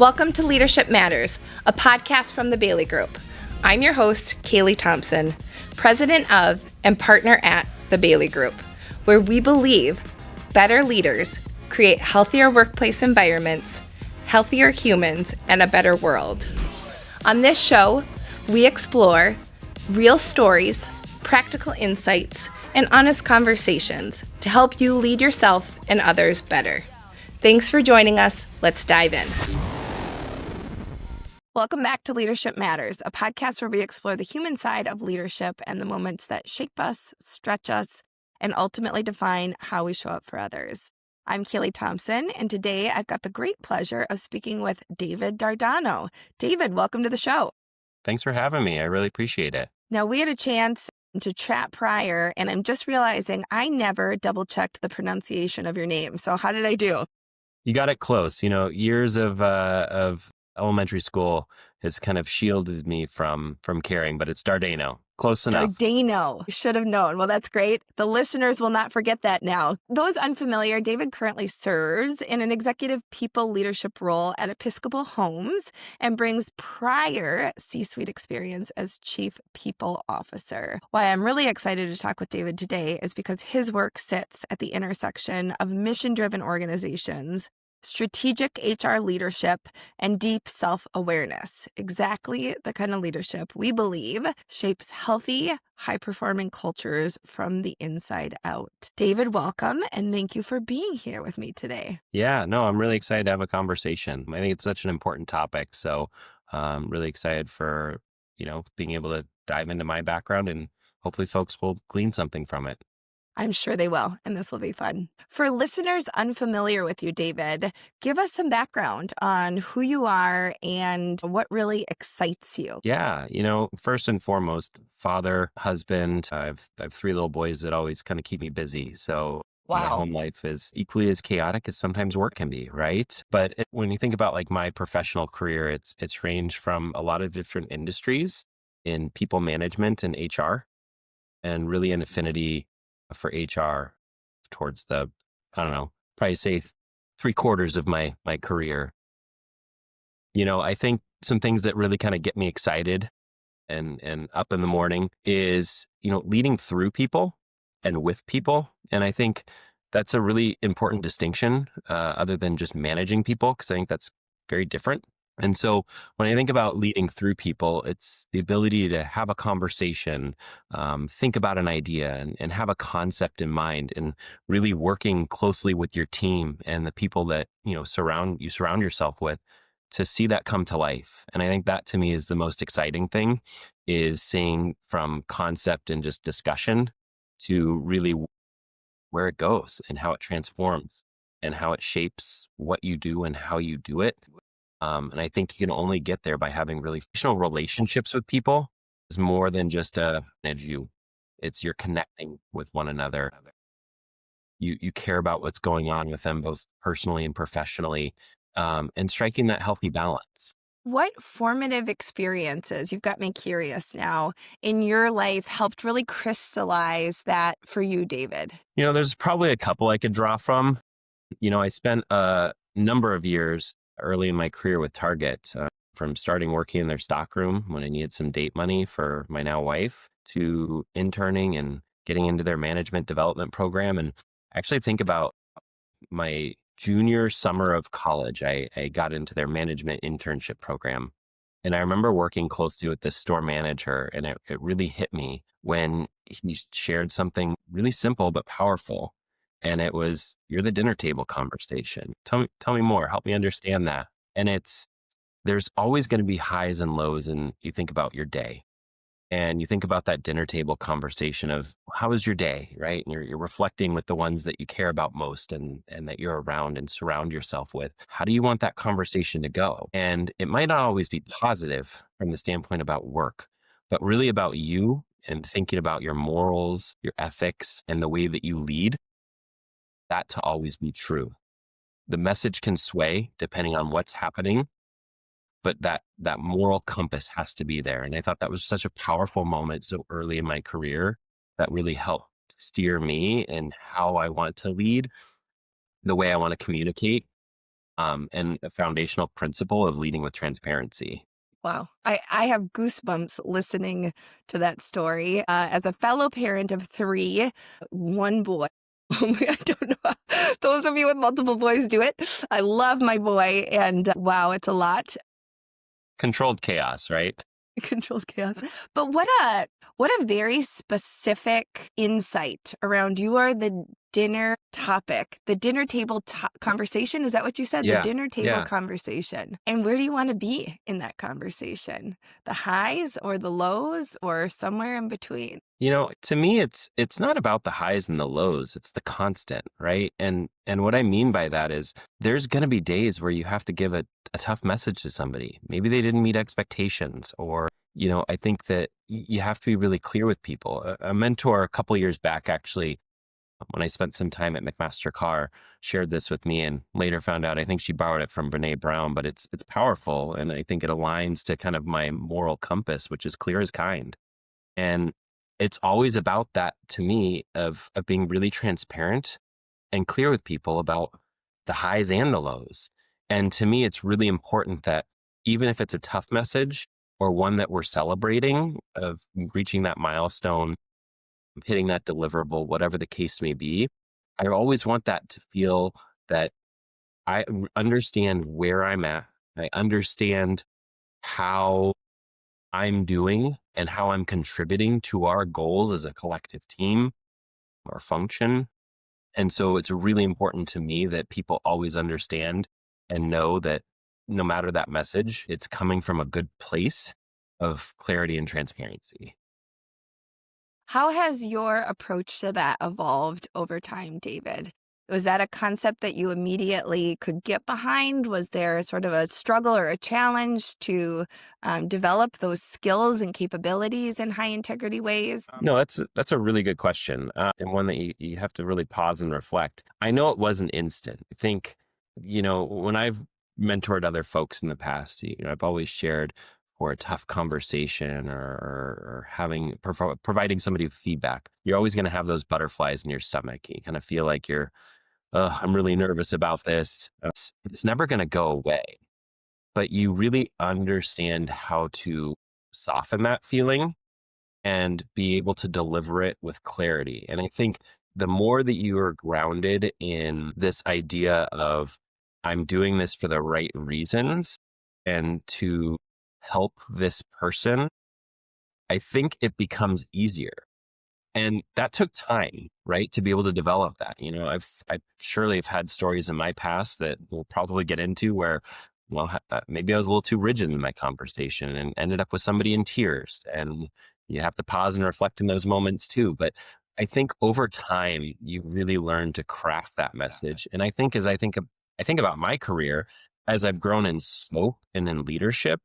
Welcome to Leadership Matters, a podcast from the Bailey Group. I'm your host, Kaylee Thomsen, president of and partner at the Bailey Group, where we believe better leaders create healthier workplace environments, healthier humans, and a better world. On this show, we explore real stories, practical insights, and honest conversations to help you lead yourself and others better. Thanks for joining us. Let's dive in. Welcome back to Leadership Matters, a podcast where we explore the human side of leadership and the moments that shape us, stretch us, and ultimately define how we show up for others. I'm Kaylee Thomsen, and today I've got the great pleasure of speaking with David Dardano. David, welcome to the show. Thanks for having me. I really appreciate it. Now, we had a chance to chat prior, and I'm just realizing I never double-checked the pronunciation of your name. So how did I do? You got it close. Years of elementary school has kind of shielded me from caring, but it's Dardano. Close enough. Dardano. Should have known. Well, that's great. The listeners will not forget that now. Those unfamiliar, David currently serves in an executive people leadership role at Episcopal Homes and brings prior C-suite experience as Chief People Officer. Why I'm really excited to talk with David today is because his work sits at the intersection of mission-driven organizations, strategic HR leadership, and deep self-awareness. Exactly the kind of leadership we believe shapes healthy, high-performing cultures from the inside out. David, welcome, and thank you for being here with me today. Yeah, no, I'm really excited to have a conversation. I think it's such an important topic, so I'm really excited for, being able to dive into my background, and hopefully folks will glean something from it. I'm sure they will, and this will be fun. For listeners unfamiliar with you, David, give us some background on who you are and what really excites you. Yeah, first and foremost, father, husband. I have 3 little boys that always kind of keep me busy. So my home life is equally as chaotic as sometimes work can be, right? But when you think about like my professional career, it's ranged from a lot of different industries in people management and HR, and really an affinity for HR towards probably say 3/4 of my career. I think some things that really kind of get me excited and up in the morning is, leading through people and with people. And I think that's a really important distinction other than just managing people, because I think that's very different. And so when I think about leading through people, it's the ability to have a conversation, think about an idea and have a concept in mind, and really working closely with your team and the people that, surround yourself with to see that come to life. And I think that to me is the most exciting thing, is seeing from concept and just discussion to really where it goes and how it transforms and how it shapes what you do and how you do it. And I think you can only get there by having really functional relationships with people. It's more than just it's you're connecting with one another. You care about what's going on with them, both personally and professionally, and striking that healthy balance. What formative experiences, you've got me curious now, in your life helped really crystallize that for you, David? There's probably a couple I could draw from. I spent a number of years early in my career with Target, from starting working in their stockroom when I needed some date money for my now wife, to interning and getting into their management development program. And actually think about my junior summer of college, I got into their management internship program. And I remember working closely with this store manager, and it really hit me when he shared something really simple but powerful. And it was, you're the dinner table conversation. Tell me more. Help me understand that. And there's always going to be highs and lows. And you think about your day, and you think about that dinner table conversation of how was your day, right? And you're reflecting with the ones that you care about most and that you're around and surround yourself with. How do you want that conversation to go? And it might not always be positive from the standpoint about work, but really about you and thinking about your morals, your ethics, and the way that you lead. That to always be true. The message can sway depending on what's happening, but that moral compass has to be there. And I thought that was such a powerful moment so early in my career that really helped steer me in how I want to lead, the way I want to communicate, and a foundational principle of leading with transparency. Wow. I have goosebumps listening to that story. As a fellow parent of three, one boy. I don't know how those of you with multiple boys do it. I love my boy, and wow, it's a lot. Controlled chaos, right? Controlled chaos. But what a very specific insight around you are the dinner topic, the dinner table conversation. Is that what you said? The Yeah. dinner table Yeah. conversation. And where do you want to be in that conversation? The highs or the lows or somewhere in between? To me, it's not about the highs and the lows. It's the constant, right? And what I mean by that is there's going to be days where you have to give a tough message to somebody. Maybe they didn't meet expectations, or I think that you have to be really clear with people. A mentor a couple years back, actually, when I spent some time at McMaster Carr, shared this with me, and later found out I think she borrowed it from Brene Brown, but it's powerful, and I think it aligns to kind of my moral compass, which is clear as kind. And it's always about that to me of being really transparent and clear with people about the highs and the lows. And to me, it's really important that even if it's a tough message or one that we're celebrating of reaching that milestone, hitting that deliverable, whatever the case may be, I always want that to feel that I understand where I'm at. I understand how I'm doing and how I'm contributing to our goals as a collective team or function. And so it's really important to me that people always understand and know that no matter that message, it's coming from a good place of clarity and transparency. How has your approach to that evolved over time, David? Was that a concept that you immediately could get behind? Was there sort of a struggle or a challenge to develop those skills and capabilities in high integrity ways? No, that's a really good question, and one that you have to really pause and reflect. I know it wasn't instant. I think, when I've mentored other folks in the past, I've always shared for a tough conversation or providing somebody with feedback. You're always going to have those butterflies in your stomach. You kind of feel like I'm really nervous about this. It's never going to go away, but you really understand how to soften that feeling and be able to deliver it with clarity. And I think the more that you are grounded in this idea of, I'm doing this for the right reasons and to help this person, I think it becomes easier. And that took time, right, to be able to develop that. I surely have had stories in my past that we'll probably get into where, maybe I was a little too rigid in my conversation and ended up with somebody in tears. And you have to pause and reflect in those moments too. But I think over time, you really learn to craft that message. And I think I think about my career as I've grown in scope and in leadership,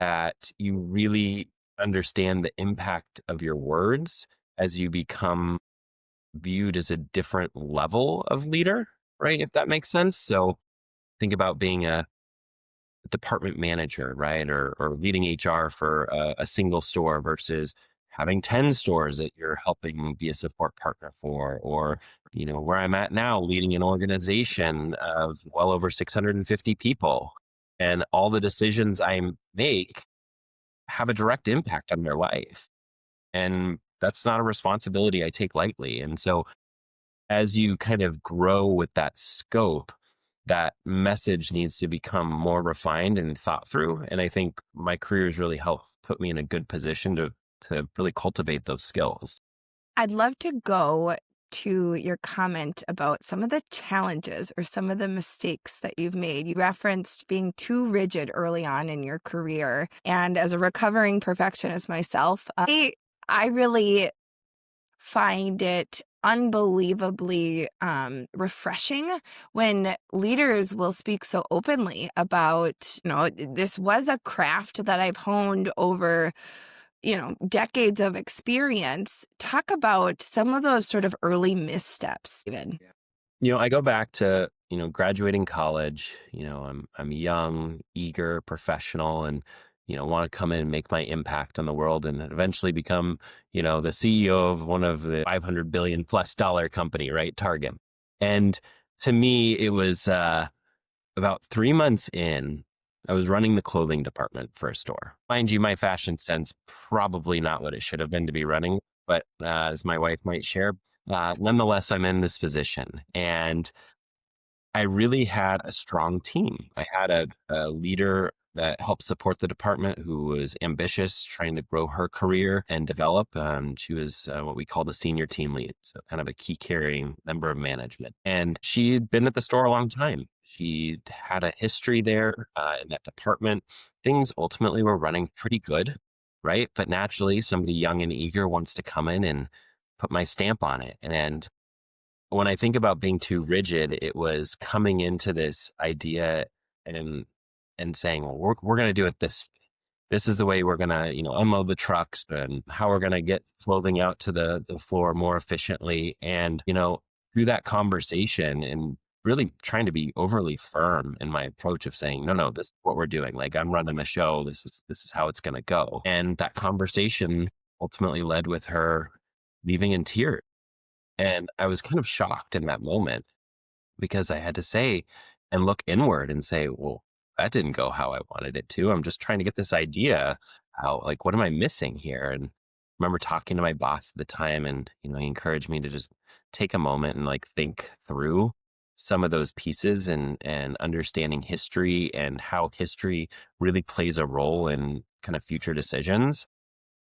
that you really understand the impact of your words as you become viewed as a different level of leader, right? If that makes sense. So think about being a department manager, right? Or leading HR for a single store versus having 10 stores that you're helping be a support partner for, or, where I'm at now, leading an organization of well over 650 people. And all the decisions I make have a direct impact on their life. And that's not a responsibility I take lightly. And so as you kind of grow with that scope, that message needs to become more refined and thought through. And I think my career has really helped put me in a good position to really cultivate those skills. I'd love to go to your comment about some of the challenges or some of the mistakes that you've made. You referenced being too rigid early on in your career. And as a recovering perfectionist myself, I really find it unbelievably refreshing when leaders will speak so openly about, this was a craft that I've honed over decades of experience. Talk about some of those sort of early missteps, even. I go back to, graduating college. I'm young, eager, professional, and, want to come in and make my impact on the world and eventually become, the CEO of one of the 500 billion plus dollar company, right? Target. And to me, it was, About 3 months in, I was running the clothing department for a store. Mind you, my fashion sense probably not what it should have been to be running, but as my wife might share, nonetheless, I'm in this position. And I really had a strong team. I had a leader that helped support the department who was ambitious, trying to grow her career and develop. She was what we called a senior team lead, so kind of a key carrying member of management. And she'd been at the store a long time. She had a history there in that department. Things ultimately were running pretty good, right? But naturally, somebody young and eager wants to come in and put my stamp on it. And when I think about being too rigid, it was coming into this idea and saying, well, we're going to do it this is the way we're going to, unload the trucks and how we're going to get clothing out to the floor more efficiently. And, through that conversation and really trying to be overly firm in my approach of saying, no, this is what we're doing. Like, I'm running the show. This is how it's going to go. And that conversation ultimately led with her leaving in tears. And I was kind of shocked in that moment because I had to say and look inward and say, well, that didn't go how I wanted it to. I'm just trying to get this idea out. Like, what am I missing here? And I remember talking to my boss at the time, and, he encouraged me to just take a moment and like think through some of those pieces and understanding history and how history really plays a role in kind of future decisions.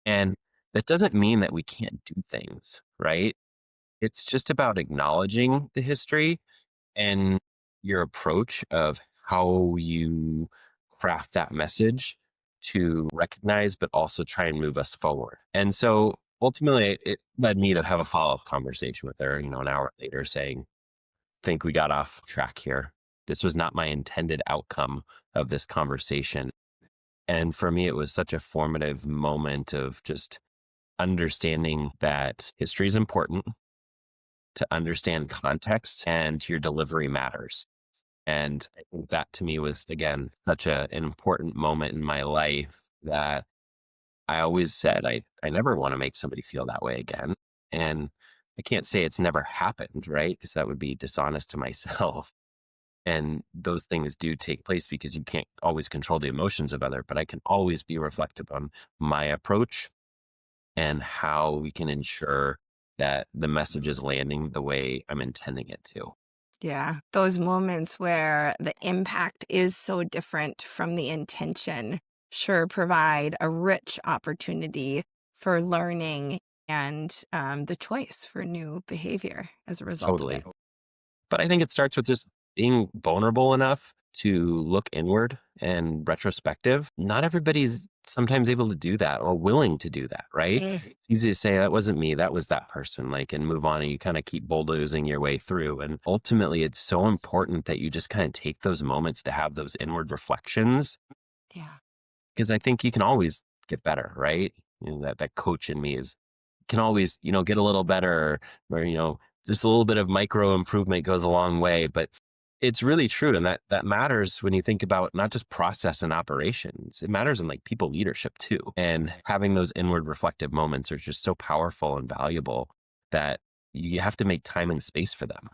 And that doesn't mean that we can't do things, right? It's just about acknowledging the history and your approach of how you craft that message to recognize, but also try and move us forward. And so ultimately, it led me to have a follow-up conversation with her, an hour later saying, think we got off track here. This was not my intended outcome of this conversation. And for me, it was such a formative moment of just understanding that history is important, to understand context, and your delivery matters. And I think that to me was, again, such an important moment in my life that I always said, I never want to make somebody feel that way again. And I can't say it's never happened, right? Because that would be dishonest to myself. And those things do take place because you can't always control the emotions of other, but I can always be reflective on my approach and how we can ensure that the message is landing the way I'm intending it to. Yeah, those moments where the impact is so different from the intention sure provide a rich opportunity for learning and the choice for new behavior as a result of Totally. it. But I think it starts with just being vulnerable enough to look inward and retrospective. Not everybody's sometimes able to do that or willing to do that, right? It's easy to say that wasn't me, that was that person, like, and move on, and you kind of keep bulldozing your way through. And ultimately, it's so important that you just kind of take those moments to have those inward reflections, Yeah. because I think you can always get better, right? That coach in me can always, get a little better, or, just a little bit of micro improvement goes a long way. But it's really true. And that matters when you think about not just process and operations. It matters in like people leadership too. And having those inward reflective moments are just so powerful and valuable that you have to make time and space for them.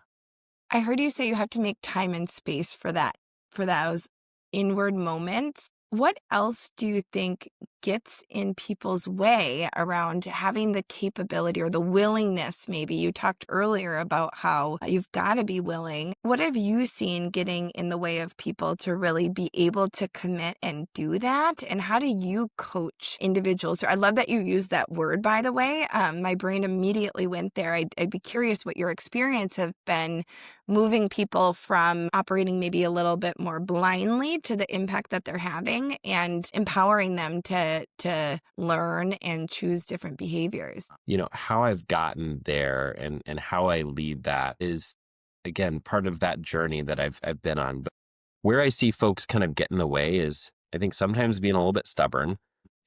I heard you say you have to make time and space for those inward moments. What else do you think gets in people's way around having the capability or the willingness? Maybe you talked earlier about how you've got to be willing. What have you seen getting in the way of people to really be able to commit and do that? And how do you coach individuals? I love that you used that word, by the way. My brain immediately went there. I'd be curious what your experience have been moving people from operating maybe a little bit more blindly to the impact that they're having and empowering them to learn and choose different behaviors. How I've gotten there and how I lead that is, again, part of that journey that I've been on. But where I see folks kind of get in the way is, I think, sometimes being a little bit stubborn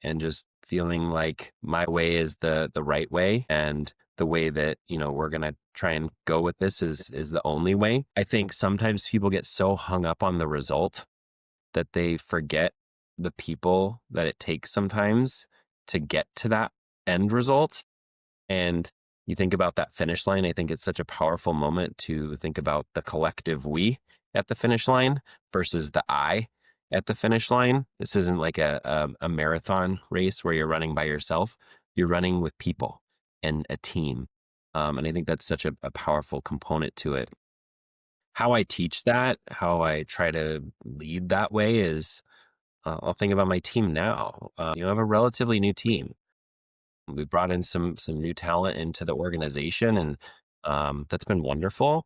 and just feeling like my way is the right way, and the way that, we're going to try and go with this is the only way. I think sometimes people get so hung up on the result that they forget the people that it takes sometimes to get to that end result. And you think about that finish line, I think it's such a powerful moment to think about the collective we at the finish line versus the I at the finish line. This isn't like a marathon race where you're running by yourself. You're running with people and a team. And I think that's such a powerful component to it. How I teach that, how I try to lead that way is I'll think about my team now. I have a relatively new team. We brought in some new talent into the organization, and that's been wonderful.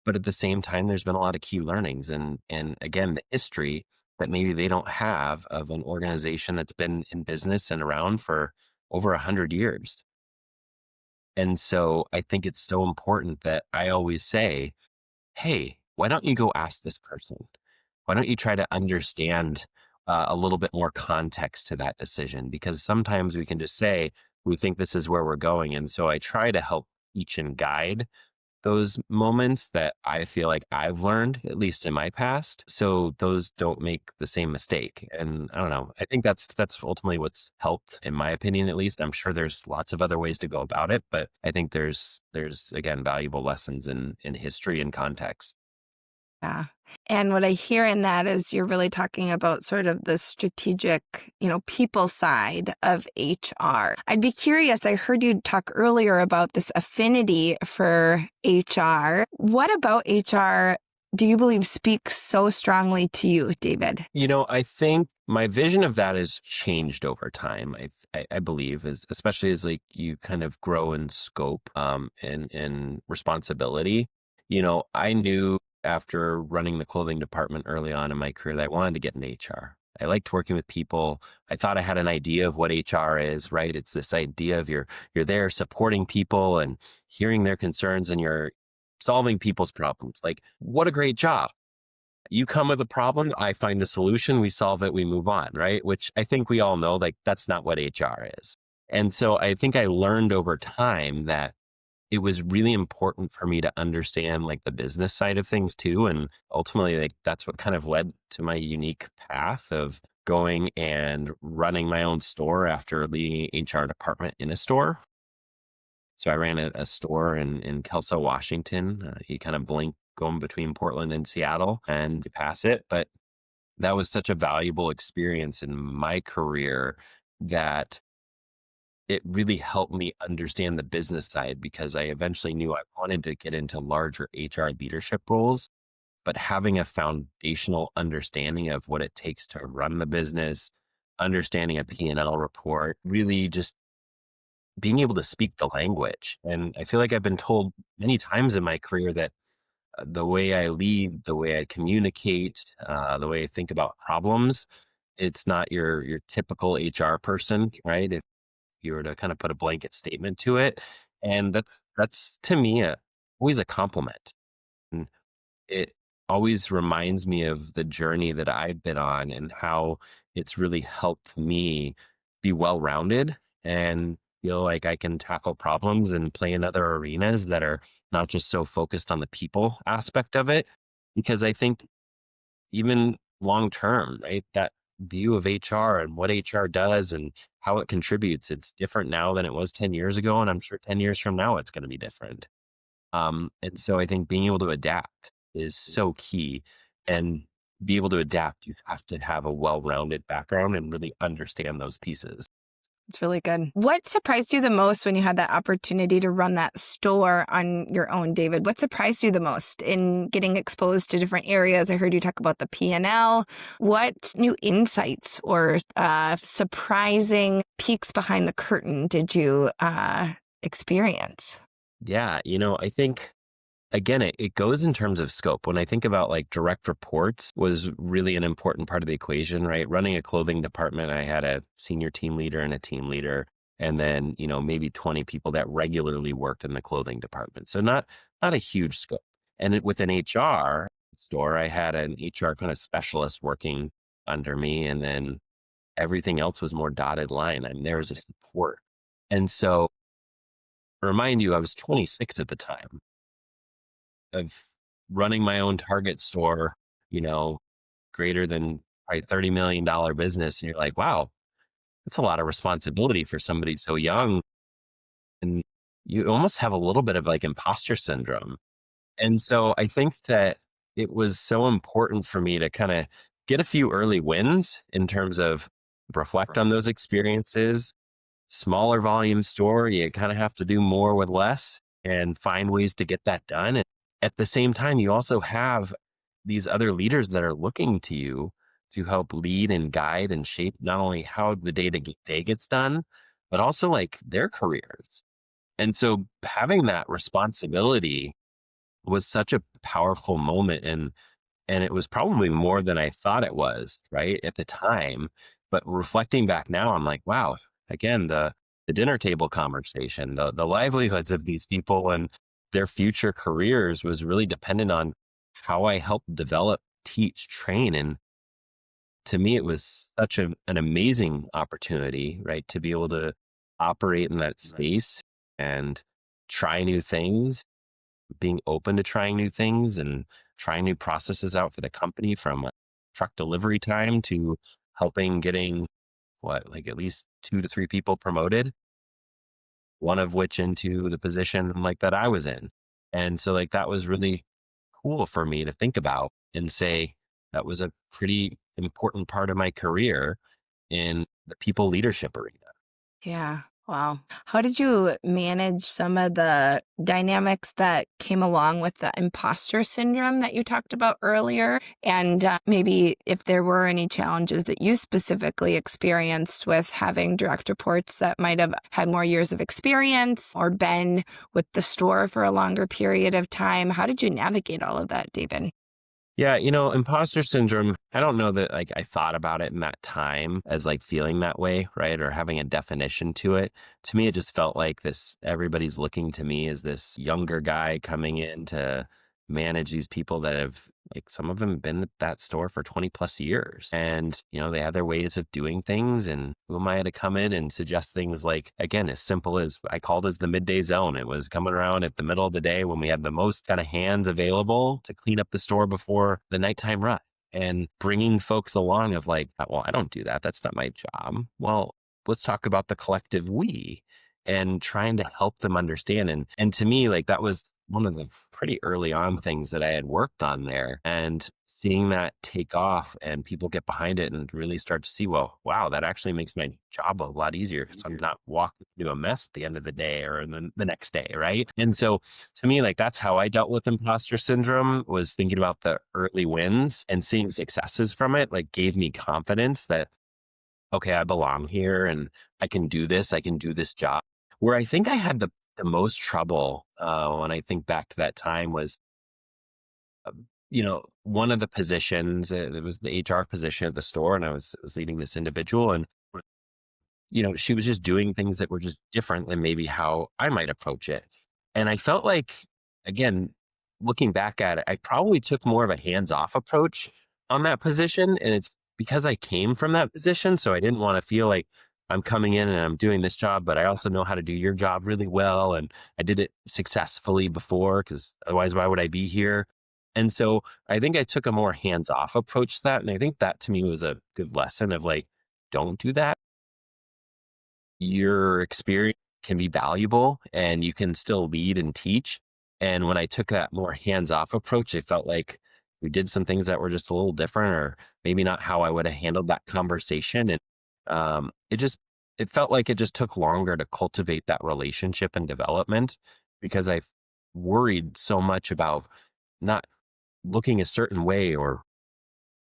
But at the same time, there's been a lot of key learnings, and again, the history that maybe they don't have of an organization that's been in business and around for over 100 years. And so I think it's so important that I always say, hey, why don't you go ask this person? Why don't you try to understand a little bit more context to that decision? Because sometimes we can just say, we think this is where we're going. And so I try to help teach and guide those moments that I feel like I've learned, at least in my past, so those don't make the same mistake. And I don't know, I think that's ultimately what's helped, in my opinion, at least. I'm sure there's lots of other ways to go about it, but I think there's again valuable lessons in history and context. Yeah. And what I hear in that is you're really talking about sort of the strategic, people side of HR. I'd be curious, I heard you talk earlier about this affinity for HR. What about HR do you believe speaks so strongly to you, David? I think my vision of that has changed over time. I believe, especially as like you kind of grow in scope and responsibility. I knew after running the clothing department early on in my career that I wanted to get into HR. I liked working with people. I thought I had an idea of what HR is, right? It's this idea of you're there supporting people and hearing their concerns, and you're solving people's problems. Like, what a great job. You come with a problem, I find a solution, we solve it, we move on, right? Which I think we all know, like, that's not what HR is. And so I think I learned over time that it was really important for me to understand like the business side of things too. And ultimately, like, that's what kind of led to my unique path of going and running my own store after leading an HR department in a store. So I ran a store in Kelso, Washington. You kind of blink going between Portland and Seattle and you pass it. But that was such a valuable experience in my career that it really helped me understand the business side, because I eventually knew I wanted to get into larger HR leadership roles. But having a foundational understanding of what it takes to run the business, understanding a P&L report, really just being able to speak the language. And I feel like I've been told many times in my career that the way I lead, the way I communicate, the way I think about problems, it's not your typical HR person, right? If you were to kind of put a blanket statement to it, and that's to me always a compliment. And it always reminds me of the journey that I've been on and how it's really helped me be well rounded and feel like I can tackle problems and play in other arenas that are not just so focused on the people aspect of it. Because I think even long term, right, that view of HR and what HR does and how it contributes, it's different now than it was 10 years ago. And I'm sure 10 years from now, it's going to be different. And so I think being able to adapt is so key. And be able to adapt, you have to have a well-rounded background and really understand those pieces. It's really good. What surprised you the most when you had that opportunity to run that store on your own, David? What surprised you the most in getting exposed to different areas? I heard you talk about the P&L. What new insights or surprising peeks behind the curtain did you experience? Yeah, I think again, it goes in terms of scope. When I think about like direct reports was really an important part of the equation, right? Running a clothing department, I had a senior team leader and a team leader, and then, maybe 20 people that regularly worked in the clothing department. So not a huge scope. And with an HR store, I had an HR kind of specialist working under me, and then everything else was more dotted line. I mean, there was a support. And so remind you, I was 26 at the time of running my own Target store, you know, greater than probably $30 million business. And you're like, wow, that's a lot of responsibility for somebody so young. And you almost have a little bit of like imposter syndrome. And so I think that it was so important for me to kind of get a few early wins in terms of reflect on those experiences. Smaller volume store, you kind of have to do more with less and find ways to get that done. And at the same time, you also have these other leaders that are looking to you to help lead and guide and shape not only how the day gets done, but also like their careers. And so having that responsibility was such a powerful moment. And it was probably more than I thought it was, right, at the time. But reflecting back now, I'm like, wow, again, the dinner table conversation, the livelihoods of these people and their future careers was really dependent on how I helped develop, teach, train. And to me, it was such an amazing opportunity, right, to be able to operate in that space and try new things, being open to trying new things and trying new processes out for the company, from truck delivery time to helping getting like at least 2 to 3 people promoted, one of which into the position like that I was in. And so like that was really cool for me to think about and say that was a pretty important part of my career in the people leadership arena. Yeah. Wow. How did you manage some of the dynamics that came along with the imposter syndrome that you talked about earlier? And maybe if there were any challenges that you specifically experienced with having direct reports that might have had more years of experience or been with the store for a longer period of time, how did you navigate all of that, David? Yeah, imposter syndrome, I don't know that like I thought about it in that time as like feeling that way, right? Or having a definition to it. To me, it just felt like this everybody's looking to me as this younger guy coming in to manage these people that have like some of them been at that store for 20 plus years. And, they have their ways of doing things. And who am I to come in and suggest things like, again, as simple as I called as the midday zone. It was coming around at the middle of the day when we had the most kind of hands available to clean up the store before the nighttime rush, and bringing folks along of like, well, I don't do that. That's not my job. Well, let's talk about the collective we, and trying to help them understand. And to me, like that was one of the pretty early on things that I had worked on there, and seeing that take off and people get behind it and really start to see, well, wow, that actually makes my job a lot easier because I'm not walking into a mess at the end of the day or the next day. Right. And so to me, like that's how I dealt with imposter syndrome, was thinking about the early wins and seeing successes from it, like gave me confidence that, okay, I belong here and I can do this. I can do this job. Where I think I had the most trouble when I think back to that time was, one of the positions, it was the HR position at the store, and I was leading this individual, and she was just doing things that were just different than maybe how I might approach it. And I felt like, again, looking back at it, I probably took more of a hands-off approach on that position. And it's because I came from that position. So I didn't want to feel like I'm coming in and I'm doing this job, but I also know how to do your job really well. And I did it successfully before, because otherwise, why would I be here? And so I think I took a more hands-off approach to that. And I think that to me was a good lesson of like, don't do that. Your experience can be valuable and you can still lead and teach. And when I took that more hands-off approach, I felt like we did some things that were just a little different, or maybe not how I would have handled that conversation. And it felt like it just took longer to cultivate that relationship and development, because I worried so much about not looking a certain way or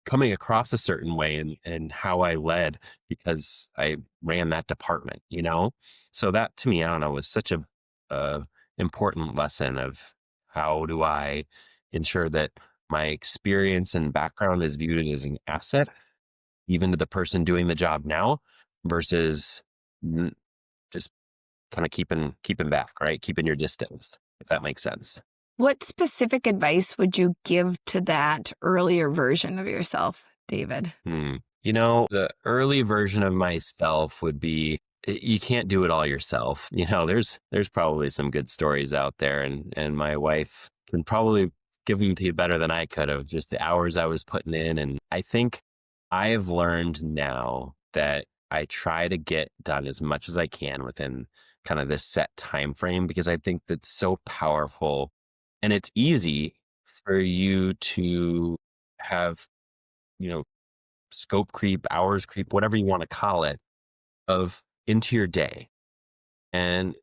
coming across a certain way, and how I led because I ran that department. So that to me, I don't know, was such a important lesson of how do I ensure that my experience and background is viewed as an asset, even to the person doing the job now, versus n- just kind of keeping back, right? Keeping your distance, if that makes sense. What specific advice would you give to that earlier version of yourself, David? The early version of myself would be, you can't do it all yourself. There's probably some good stories out there, and my wife can probably give them to you better than I could have, just the hours I was putting in. And I think I have learned now that I try to get done as much as I can within kind of this set time frame, because I think that's so powerful, and it's easy for you to have, you know, scope creep, hours creep, whatever you want to call it, of into your day. And,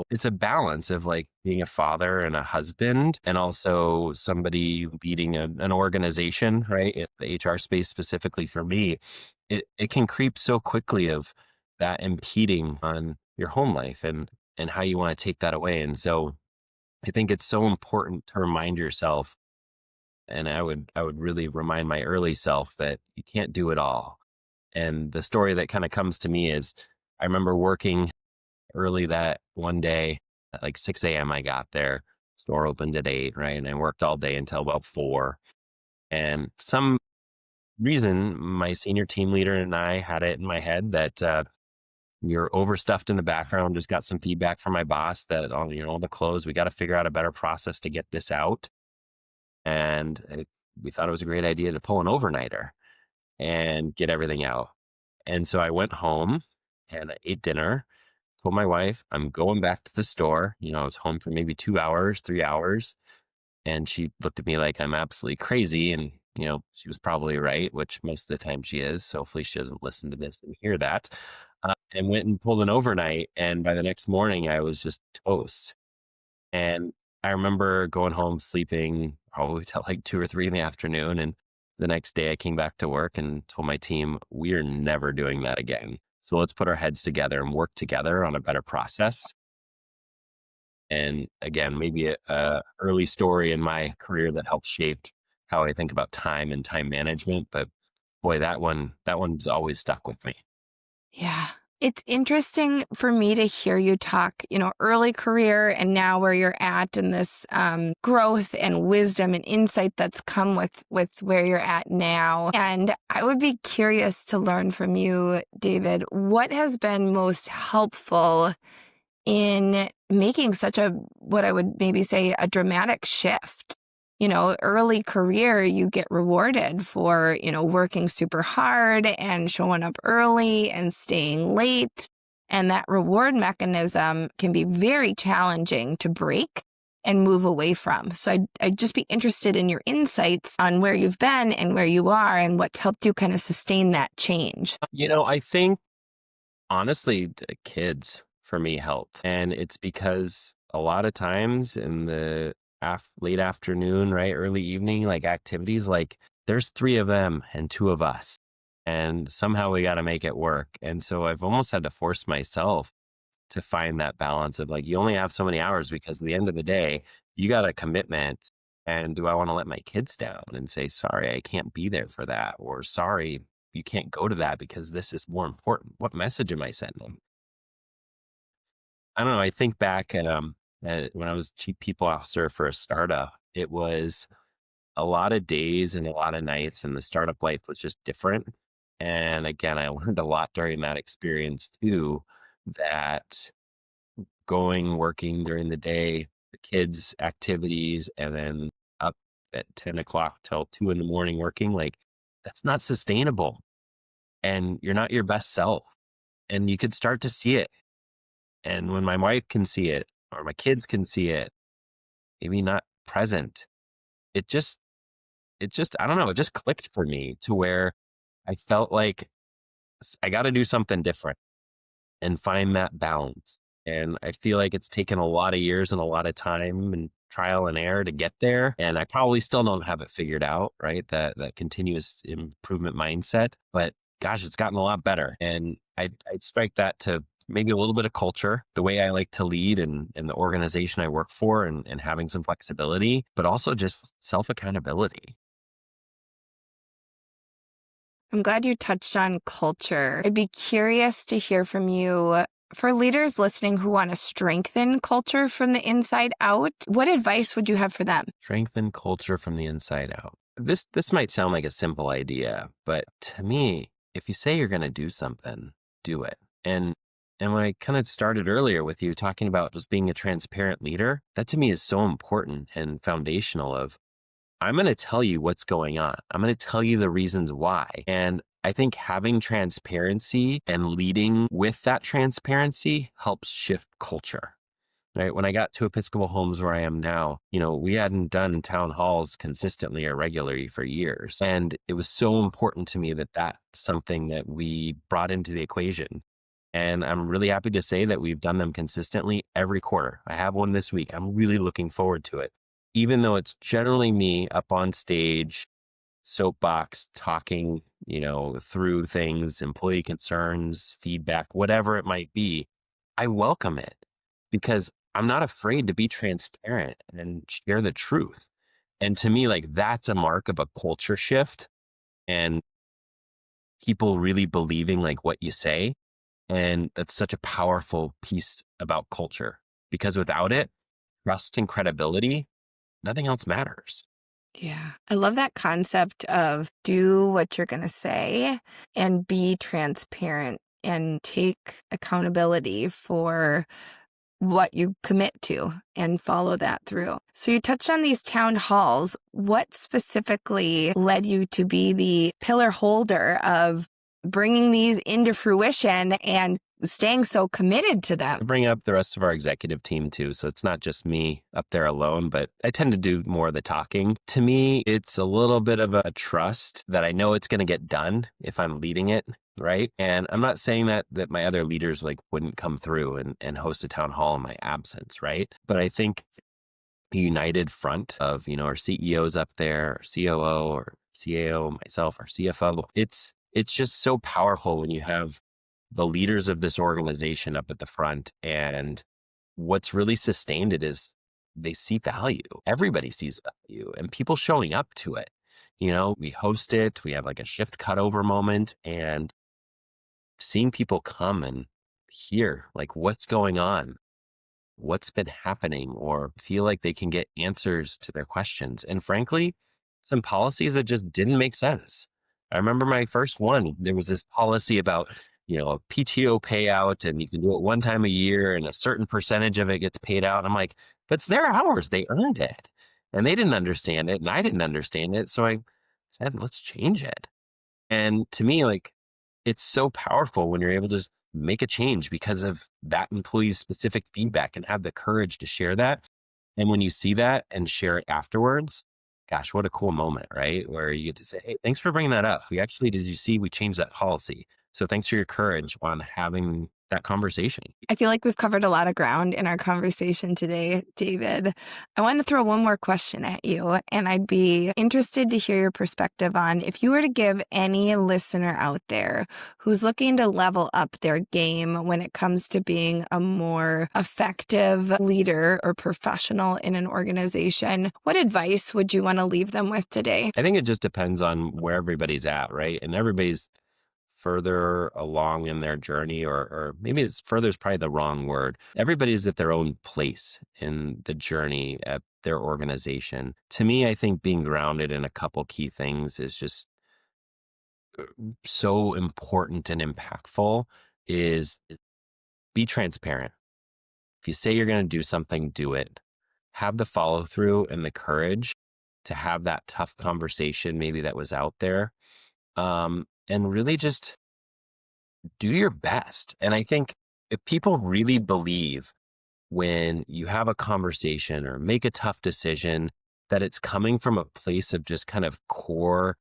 it's a balance of like being a father and a husband and also somebody leading an organization, right? In the HR space specifically for me, it can creep so quickly of that impeding on your home life and how you want to take that away. And so I think it's so important to remind yourself, and I would really remind my early self that you can't do it all. And the story that kind of comes to me is I remember working early that one day at like 6 a.m. I got there. Store opened at 8, right? And I worked all day until about 4. And for some reason, my senior team leader and I had it in my head that you're overstuffed in the background. Just got some feedback from my boss that all the clothes, we got to figure out a better process to get this out. And we thought it was a great idea to pull an overnighter and get everything out. And so I went home and I ate dinner, told my wife, I'm going back to the store. I was home for maybe 2 hours, 3 hours. And she looked at me like I'm absolutely crazy. And, she was probably right, which most of the time she is. So hopefully she doesn't listen to this and hear that. And went and pulled an overnight. And by the next morning, I was just toast. And I remember going home, sleeping probably till like 2 or 3 in the afternoon. And the next day I came back to work and told my team, we are never doing that again. So let's put our heads together and work together on a better process. And again, maybe a early story in my career that helped shape how I think about time and time management. But boy, that one's always stuck with me. Yeah. It's interesting for me to hear you talk, early career and now where you're at and this growth and wisdom and insight that's come with where you're at now. And I would be curious to learn from you, David, what has been most helpful in making such what I would maybe say, a dramatic shift. Early career, you get rewarded for, working super hard and showing up early and staying late. And that reward mechanism can be very challenging to break and move away from. So I'd just be interested in your insights on where you've been and where you are and what's helped you kind of sustain that change. I think honestly, the kids for me helped. And it's because a lot of times in the late afternoon, right, early evening, like activities, like there's 3 of them and 2 of us. And somehow we got to make it work. And so I've almost had to force myself to find that balance of like, you only have so many hours because at the end of the day, you got a commitment. And do I want to let my kids down and say, sorry, I can't be there for that? Or sorry, you can't go to that because this is more important. What message am I sending? I don't know. I think back at when I was chief people officer for a startup, it was a lot of days and a lot of nights, and the startup life was just different. And again, I learned a lot during that experience too, that working during the day, the kids' activities, and then up at 10 o'clock till 2 in the morning working, like that's not sustainable. And you're not your best self. And you could start to see it. And when my wife can see it or my kids can see it, maybe not present, it just, I don't know, it just clicked for me to where I felt like I got to do something different and find that balance. And I feel like it's taken a lot of years and a lot of time and trial and error to get there. And I probably still don't have it figured out, right? That continuous improvement mindset. But gosh, it's gotten a lot better. And I'd strike that to maybe a little bit of culture, the way I like to lead and the organization I work for and having some flexibility, but also just self-accountability. I'm glad you touched on culture. I'd be curious to hear from you. For leaders listening who want to strengthen culture from the inside out, what advice would you have for them? Strengthen culture from the inside out. This might sound like a simple idea, but to me, if you say you're going to do something, do it. And when I kind of started earlier with you talking about just being a transparent leader, that to me is so important and foundational of I'm going to tell you what's going on. I'm going to tell you the reasons why. And I think having transparency and leading with that transparency helps shift culture. right? When I got to Episcopal Homes where I am now, we hadn't done town halls consistently or regularly for years. And it was so important to me that that's something that we brought into the equation. And I'm really happy to say that we've done them consistently every quarter. I have one this week. I'm really looking forward to it. Even though it's generally me up on stage, soapbox, talking, through things, employee concerns, feedback, whatever it might be, I welcome it because I'm not afraid to be transparent and share the truth. And to me, like that's a mark of a culture shift and people really believing like what you say. And that's such a powerful piece about culture because without it, trust and credibility, nothing else matters. Yeah. I love that concept of do what you're going to say and be transparent and take accountability for what you commit to and follow that through. So you touched on these town halls. What specifically led you to be the pillar holder of bringing these into fruition and staying so committed to I them? bring up the rest of our executive team too. So it's not just me up there alone, but I tend to do more of the talking. To me, it's a little bit of a trust that I know it's going to get done if I'm leading it. Right. And I'm not saying that my other leaders like wouldn't come through and host a town hall in my absence. Right. But I think a united front of, our CEOs up there, our COO or CAO, myself, our CFO, it's just so powerful when you have the leaders of this organization up at the front. And what's really sustained it is they see value. Everybody sees value and people showing up to it. We host it, we have like a shift cutover moment and seeing people come and hear like what's going on, what's been happening, or feel like they can get answers to their questions. And frankly, some policies that just didn't make sense. I remember my first one, there was this policy about, a PTO payout and you can do it one time a year and a certain percentage of it gets paid out. And I'm like, but it's their hours. They earned it. And they didn't understand it and I didn't understand it. So I said, let's change it. And to me, like, it's so powerful when you're able to just make a change because of that employee's specific feedback and have the courage to share that. And when you see that and share it afterwards, gosh, what a cool moment, right? Where you get to say, hey, thanks for bringing that up. Did you see we changed that policy? So thanks for your courage on having that conversation. I feel like we've covered a lot of ground in our conversation today, David. I want to throw one more question at you, and I'd be interested to hear your perspective on if you were to give any listener out there who's looking to level up their game when it comes to being a more effective leader or professional in an organization, what advice would you want to leave them with today? I think it just depends on where everybody's at, right? And everybody's further along in their journey, or maybe it's further is probably the wrong word. Everybody's at their own place in the journey at their organization. To me, I think being grounded in a couple key things is just so important and impactful is be transparent. If you say you're going to do something, do it. Have the follow through and the courage to have that tough conversation, maybe that was out there. And really just do your best. And I think if people really believe when you have a conversation or make a tough decision, that it's coming from a place of just kind of core,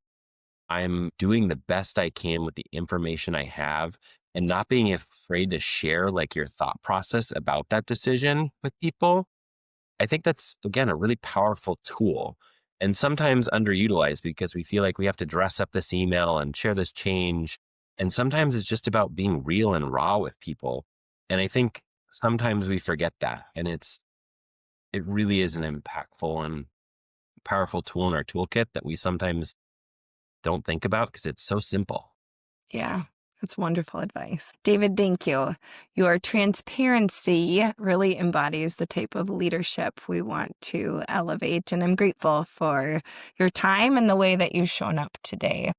I'm doing the best I can with the information I have and not being afraid to share like your thought process about that decision with people. I think that's, again, a really powerful tool and sometimes underutilized because we feel like we have to dress up this email and share this change. And sometimes it's just about being real and raw with people. And I think sometimes we forget that. And it really is an impactful and powerful tool in our toolkit that we sometimes don't think about because it's so simple. Yeah. That's wonderful advice. David, thank you. Your transparency really embodies the type of leadership we want to elevate, and I'm grateful for your time and the way that you've shown up today.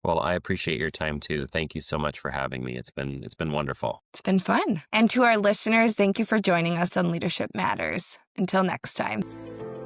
Well, I appreciate your time too. Thank you so much for having me. It's been wonderful. It's been fun. And to our listeners, thank you for joining us on Leadership Matters. Until next time.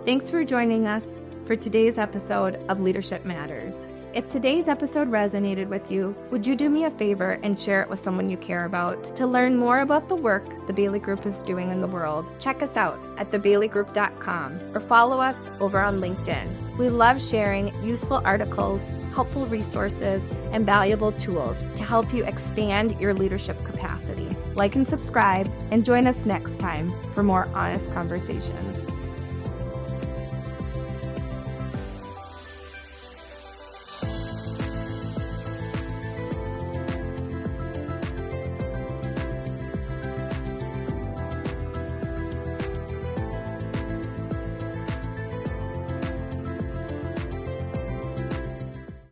Thanks for joining us for today's episode of Leadership Matters. If today's episode resonated with you, would you do me a favor and share it with someone you care about? To learn more about the work the Bailey Group is doing in the world, check us out at thebaileygroup.com or follow us over on LinkedIn. We love sharing useful articles, helpful resources, and valuable tools to help you expand your leadership capacity. Like and subscribe, and join us next time for more honest conversations.